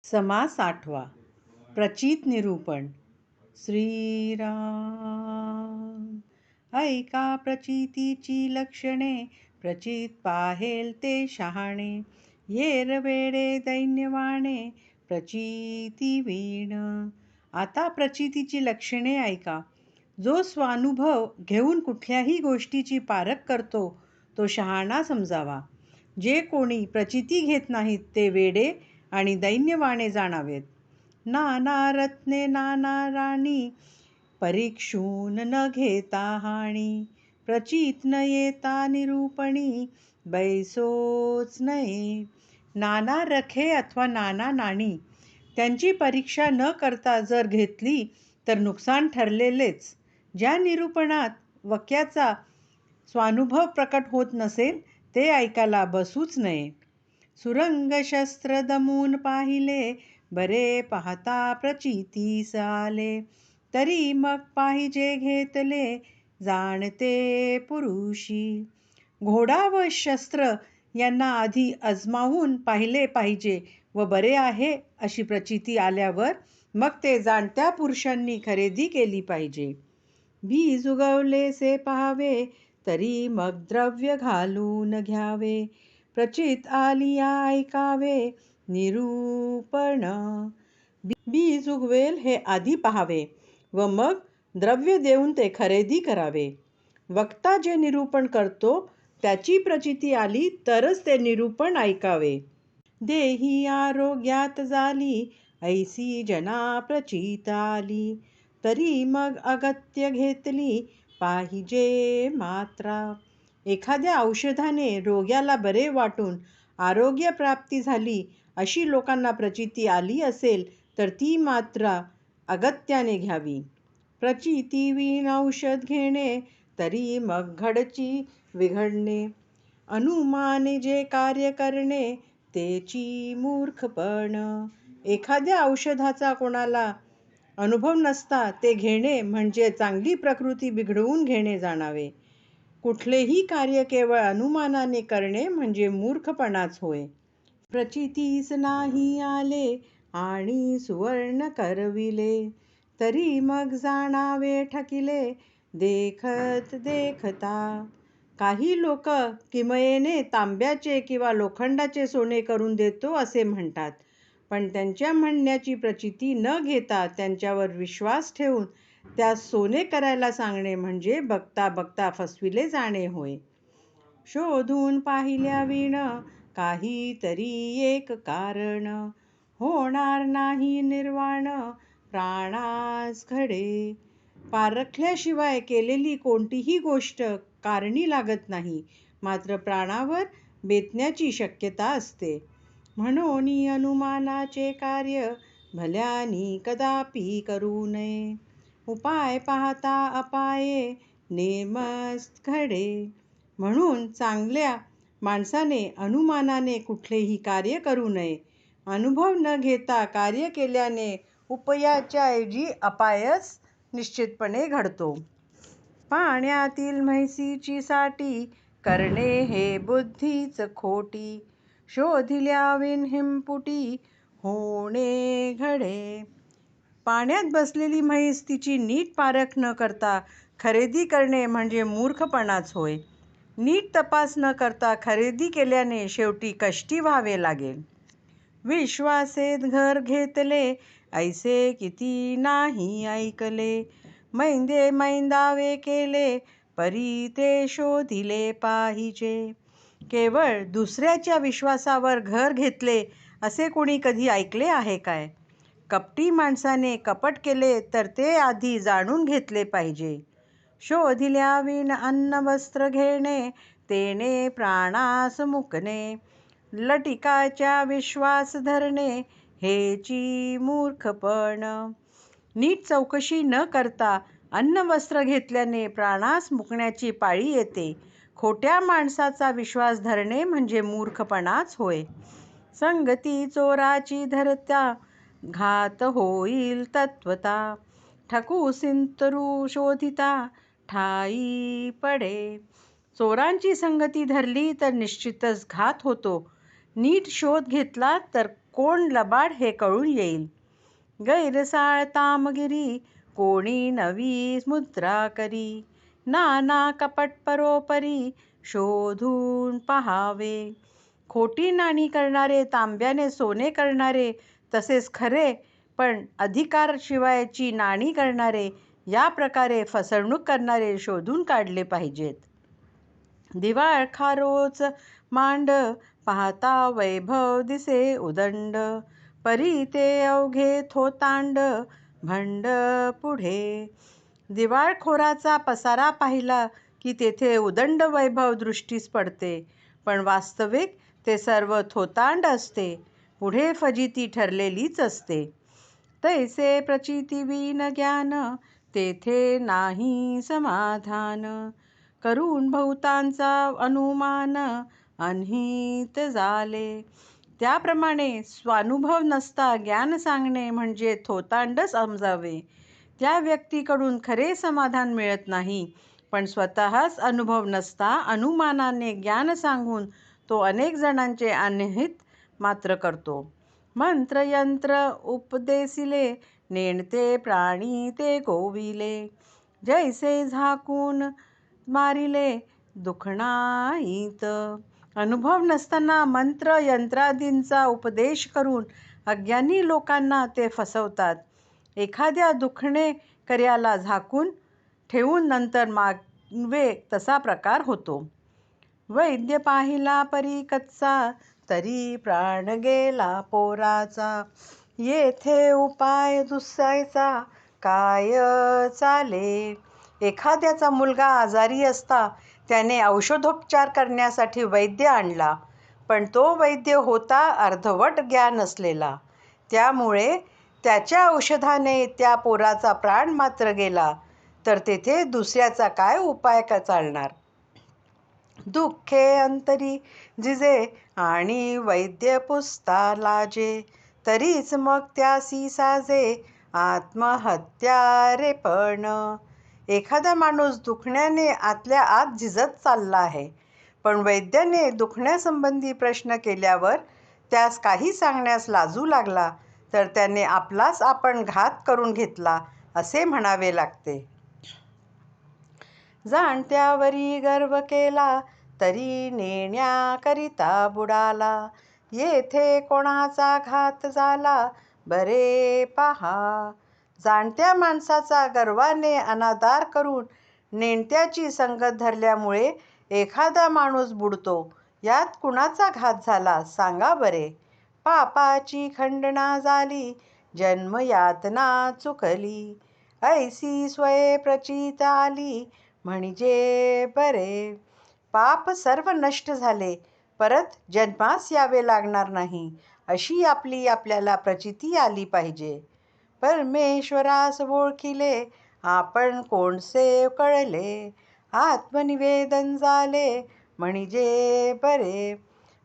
समास 8वा. प्रचित निरूपण. श्रीराम. ऐका प्रचितीची लक्षणे, प्रचित पाहेल ते शहाणे. येर वेडे दैन्यवाणे, प्रचिती वीण. आता प्रचितीची लक्षणे ऐका. जो स्वानुभव घेऊन कुठल्याही गोष्टीची पारख करतो तो शहाणा समजावा. जे कोणी प्रचिती घेत नाहीत ते वेडे आणि दैन्यवाणे जाणावेत. नाना रत्ने नाना राणी, परीक्षून न घेता हाणी. प्रचित न येता निरूपणी, बैसोच नये. नाना रखे अथवा नाना नाणी त्यांची परीक्षा न करता जर घेतली तर नुकसान ठरलेलेच. ज्या निरूपणात वक्याचा स्वानुभव प्रकट होत नसेल ते ऐकायला बसूच नये. सुरंग शस्त्र दमून पाहिले, बरे पाहता प्रचितीस आले. तरी मग पाहिजे घेतले, जाणते पुरुषी. घोडा व शस्त्र यांना आधी अजमावून पाहिले पाहिजे व बरे आहे अशी प्रचिती आल्यावर मग ते जाणत्या पुरुषांनी खरेदी केली पाहिजे. बीज उगवलेसे पाहावे, तरी मग द्रव्य घालून घ्यावे. प्रचित आलिया ऐकावे, निरूपण. बीज उगवेल हे आधी पाहावे व मग द्रव्य देऊन ते खरेदी करावे. वक्ता जे निरूपण करतो त्याची प्रचिती आली तरच ते निरूपण ऐकावे. देही आरोग्यात झाली, ऐसी जना प्रचित आली. तरी मग अगत्य घेतली, पाहिजे मात्रा. एखाद्या औषधाने रोग्याला बरे वाटून आरोग्य प्राप्ती झाली अशी लोकांना प्रचिती आली असेल तर ती मात्रा अगत्याने घ्यावी. प्रचिती विण औषध घेणे, तरी मग घडची बिघडणे. अनुमाने जे कार्य करणे, तेची मूर्खपण. एखाद्या औषधाचा कोणाला अनुभव नसता ते घेणे म्हणजे चांगली प्रकृती बिघडवून घेणे जाणावे. कुठलेही कार्य केवळ अनुमानाने करणे म्हणजे मूर्खपणाच होय. प्रचितीस नाही आले आणि सुवर्ण करविले, तरी मग जाणावे ठकिले, देखत देखता. काही लोक किमयेने तांब्याचे किंवा लोखंडाचे सोने करून देतो असे म्हणतात, पण त्यांच्या म्हणण्याची प्रचिती न घेता त्यांच्यावर विश्वास ठेवून त्यास सोने करायला सांगणे म्हणजे बघता बघता फसविले जाणे होय. शोधून पाहिल्या विण, काहीतरी एक कारण. होणार नाही निर्वाण, प्राणास घडे. पारखल्याशिवाय केलेली कोणतीही गोष्ट कारणी लागत नाही, मात्र प्राणावर बेतण्याची शक्यता असते. म्हणून अनुमानाचे कार्य भल्यानी कदापि करू नये. उपाय पाहता अपाये, नेमच घडे. म्हणून चांगल्या माणसाने अनुमानाने कुठलेही कार्य करू नये. अनुभव न घेता कार्य केल्याने उपायाच्या ऐवजी अपायच निश्चितपणे घडतो. पाण्यातील म्हैसीची साटी, करणे हे बुद्धीच खोटी. शोधिल्या विण हिंपुटी, होणे घडे. पाण्यात बसलेली म्हैस तिची नीट पारख न करता खरेदी करणे म्हणजे मूर्खपणाच होय. नीट तपास न करता खरेदी केल्याने शेवटी कष्टी व्हावे लागेल. विश्वासेत घर घेतले, ऐसे किती नाही ऐकले. मैंदे मैंदावे केले, परी ते शोधिले पाहिजे. केवळ दुसऱ्याच्या विश्वासावर घर घेतले असे कोणी कधी ऐकले आहे काय? कपटी माणसाने कपट केले तर ते आधी जाणून घेतले पाहिजे. शोधिल्या विण अन्न वस्त्र घेणे, तेने प्राणास मुकणे. लटिकाच्या विश्वास धरणे, हेची मूर्खपण. नीट चौकशी न करता अन्न वस्त्र घेतल्याने प्राणास मुकण्याची पाळी येते. खोट्या माणसाचा विश्वास धरणे म्हणजे मूर्खपणाच होय. संगती चोराची धरता, घात होईल तत्वता. ठकू सिंतरू शोधिता, ठाई पडे. चोरांची संगती धरली तर निश्चितच घात होतो. नीट शोध घेतला तर कोण लबाड हे कळून येईल. गैरसाळ तामगिरी कोणी नवी मुद्रा करी, नाना कपट परोपरी शोधून पहावे. खोटी नाणी करणारे, तांब्याने सोने करणारे, तसेच खरे पण अधिकारशिवायची नाणी करणारे, या प्रकारे फसवणूक करणारे शोधून काढले पाहिजेत. दिवाळखा रोज मांड पाहता वैभव दिसे उदंड, परी ते अवघे थोतांड भंड पुढे. दिवाळखोराचा पसारा पाहिला की तेथे उदंड वैभव दृष्टीस पडते, पण वास्तविक ते सर्व थोतांड असते, पुढे फजिती ठरलेलीच असते. तैसे प्रचितीविन ज्ञान तेथे नाही समाधान, करून बहुतांचा अनुमान अनहित झाले. त्याप्रमाणे स्वानुभव नसता ज्ञान सांगणे म्हणजे थोतांड समजावे. त्या व्यक्तीकडून खरे समाधान मिळत नाही, पण स्वतःच अनुभव नसता अनुमानाने ज्ञान सांगून तो अनेक जणांचे अनहित मात्र करतो. मंत्र यंत्र उपदेसिले नेणते प्राणी ते गोविले, जैसे झाकून मारिले दुखणाईत. अनुभव नसताना मंत्र यंत्रादींचा उपदेश करून अज्ञानी लोकांना ते फसवतात. एखाद्या दुखणे कर्याला झाकून ठेवून नंतर मागवे तसा प्रकार होतो. वैद्य पाहिला परी कच्चा तरी प्राण गेला पोराचा, येथे उपाय दुसऱ्याचा काय चाले. एखाद्याचा मुलगा आजारी असता त्याने औषधोपचार करण्यासाठी वैद्य आणला, पण तो वैद्य होता अर्धवट ज्ञान असलेला. त्यामुळे त्याच्या औषधाने त्या पोराचा प्राण मात्र गेला, तर तेथे दुसऱ्याचा काय उपाय चालणार. दुःखे अंतरी जिजे आणि वैद्य पुसता लाजे, तरीच मग त्यासी साजे आत्महत्या रे पण. एखादा माणूस दुखण्याने आतल्या आत झिजत चालला आहे, पण वैद्याने दुखण्यासंबंधी प्रश्न केल्यावर त्यास काही सांगण्यास लाजू लागला, तर त्याने आपलाच आपण घात करून घेतला असे म्हणावे लागते. जाणत्यावरी गर्व केला तरी नेण्याकरिता बुडाला, येथे कोणाचा घात झाला बरे पहा. जाणत्या माणसाचा गर्वाने अनादर करून नेणत्याची संगत धरल्यामुळे एखादा माणूस बुडतो. यात कुणाचा घात झाला सांगा बरे. पापाची खंडना झाली जन्मयातना चुकली, ऐसी स्वये प्रचित आली म्हणजे बरे. पाप सर्व नष्ट झाले, परत जन्मास यावे लागणार नाही अशी आपल्याला प्रचिती आली पाहिजे. परमेश्वरास ओळखिले आपण कोणसे कळले, आत्मनिवेदन झाले म्हणजे बरे.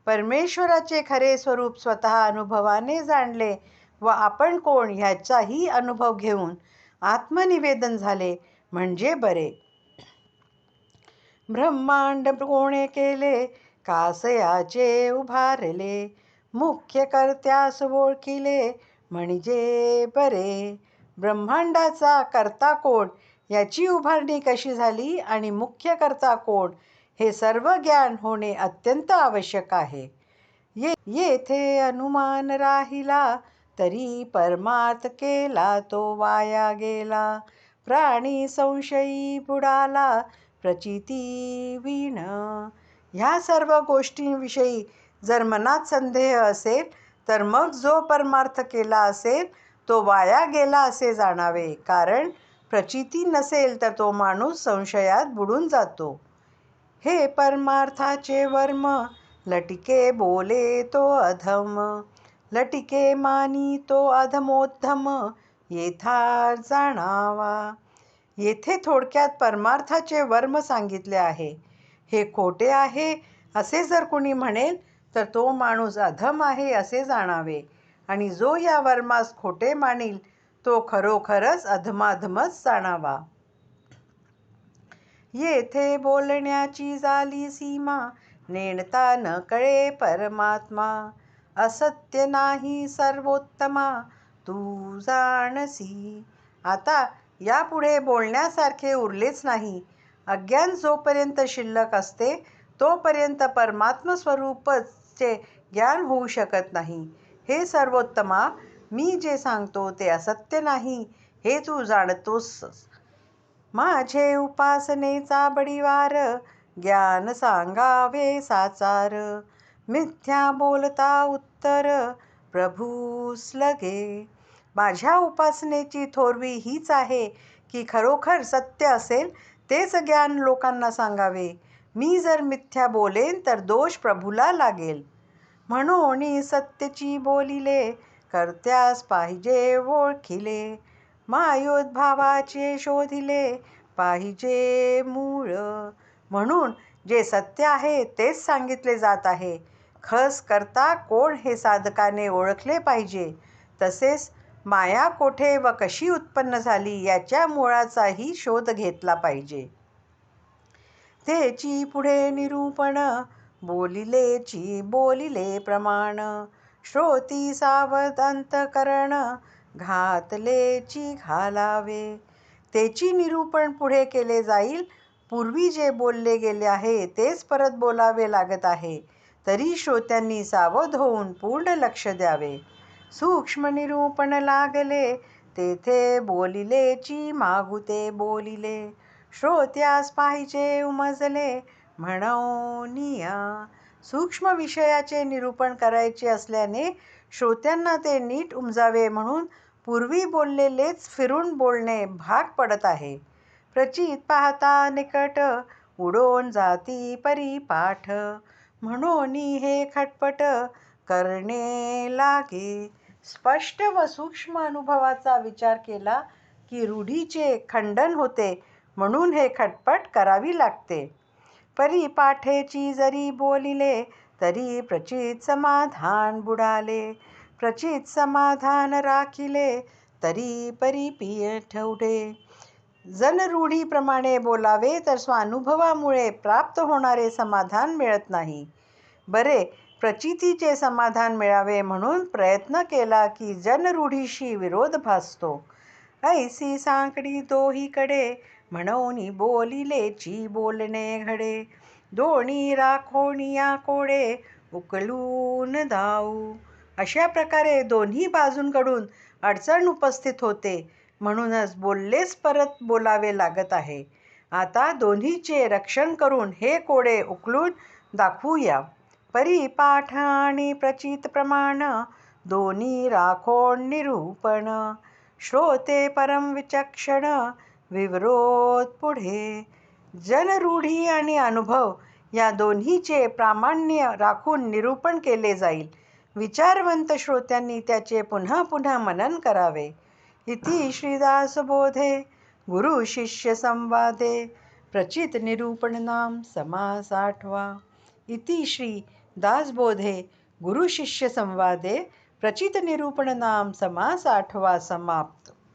परमेश्वराचे खरे स्वरूप स्वतः अनुभवाने जाणले व आपण कोण ह्याचाही अनुभव घेऊन आत्मनिवेदन झाले म्हणजे बरे. ब्रह्मांड कोणे केले कासयाचे उभारले, मुख्य कर्त्यास ओळखिले म्हणजे बरे. ब्रह्मांडाचा कर्ता कोण, याची उभारणी कशी झाली आणि मुख्य कर्ता कोण, हे सर्व ज्ञान होणे अत्यंत आवश्यक आहे. येथे अनुमान राहिला तरी परमार्थ केला तो वाया गेला, प्राणी संशयी बुडाला प्रचिती विण. ह्या सर्व गोष्टींविषयी जर मनात संदेह असेल तर मग जो परमार्थ केला असेल तो वाया गेला असे जाणावे, कारण प्रचिती नसेल तर तो माणूस संशयात बुडून जातो. हे परमार्थाचे वर्म लटिके बोले तो अधम, लटिके मानी तो अधमोद्धम येथार जाणावा. येथे थोडक्यात परमार्थाचे वर्म सांगितले आहे. हे खोटे आहे असे जर कुणी म्हणेल तर तो माणूस अधम आहे असे जाणावे, आणि जो या वर्मास खोटे मानील तो खरोखरच अधमाधमच जाणावा. येथे बोलण्याची झाली सीमा नेणता न कळे परमात्मा, असत्य नाही सर्वोत्तमा तू जाणसी. आता यापुढे बोलण्यासारखे उरलेच नाही. अज्ञान जोपर्यंत शिल्लक असते तोपर्यंत परमात्म स्वरूपचे ज्ञान होऊ शकत नाही. हे सर्वोत्तमा, मी जे सांगतो ते असत्य नाही हे तू जाणतोस. माझे उपासनेचा बडिवार ज्ञान सांगावे साचार. मिथ्या बोलता उत्तर प्रभूस लगे. माझ्या उपासनेची थोरवी हीच आहे की खरोखर सत्य असेल तेच ज्ञान लोकांना सांगावे. मी जर मिथ्या बोलेन तर दोष प्रभूला लागेल. म्हणून सत्यची बोलिले कर्त्यास पाहिजे ओळखिले. मायोद्भावाचे शोधिले पाहिजे मूळ. म्हणून जे सत्य आहे तेच सांगितले जात आहे. खस करता कोण हे साधकाने ओळखले पाहिजे. तसेच माया कोठे व कशी उत्पन्न झाली याच्या मुळाचाही शोध घेतला पाहिजे. तेची पुढे निरूपण बोलिलेची बोलिले प्रमाण. श्रोती सावध अंतकरण घातलेची घालावे. तेची निरूपण पुढे केले जाईल. पूर्वी जे बोलले गेले आहे तेच परत बोलावे लागत आहे. तरी श्रोत्यांनी सावध होऊन पूर्ण लक्ष द्यावे. सूक्ष्म निरूपण लागले तेथे बोलिलेची मागुते बोलिले. श्रोत्यास पाहिजे उमजले म्हणूनिया. सूक्ष्म विषयाचे निरूपण करायचे असल्याने श्रोत्यांना ते नीट उमजावे म्हणून पूर्वी बोललेलेच फिरून बोलणे भाग पडत आहे. प्रचित पाहता निकट उडोन जाती परिपाठ. म्हणून हे खटपट करणे लागे. स्पष्ट व सूक्ष्म अनुभवाचा विचार केला की रूढीचे खंडन होते. म्हणून हे खटपट करावी लागते. परिपाठेची जरी बोलिले तरी प्रचित समाधान बुडाले. प्रचित समाधान राखिले तरी परिपीठ उडे. जनरूढीप्रमाणे बोलावे तर स्वानुभवामुळे प्राप्त होणारे समाधान मिळत नाही. बरे, प्रचितीचे समाधान मिळावे म्हणून प्रयत्न केला की जनरूढीशी विरोध भासतो. ऐसी सांकडी दोहीकडे म्हणून बोलिलेची बोलणे घडे. दोन्ही राखोनिया कोडे उकलून दाऊ. अशा प्रकारे दोन्ही बाजूंकडून अडचण उपस्थित होते. म्हणूनच बोललेच परत बोलावे लागत आहे. आता दोन्हीचे रक्षण करून हे कोडे उकलून दाखवूया. परिपाठ आणि प्रचित प्रमाण दोन्ही राखोन निरूपण. श्रोते परम विचक्षण विवरोध पुढे. जनरूढी आणि अनुभव या दोन्हीचे प्रामाण्य राखून निरूपण केले जाईल. विचारवंत श्रोत्यांनी त्याचे पुन्हा पुन्हा मनन करावे. इति श्रीदासबोधे गुरु शिष्य संवादे प्रचित निरूपण नाम समास 8वा. इति श्री दासबोधे गुरु शिष्य संवादे प्रचित निरूपण नाम समास 8वा समाप्त.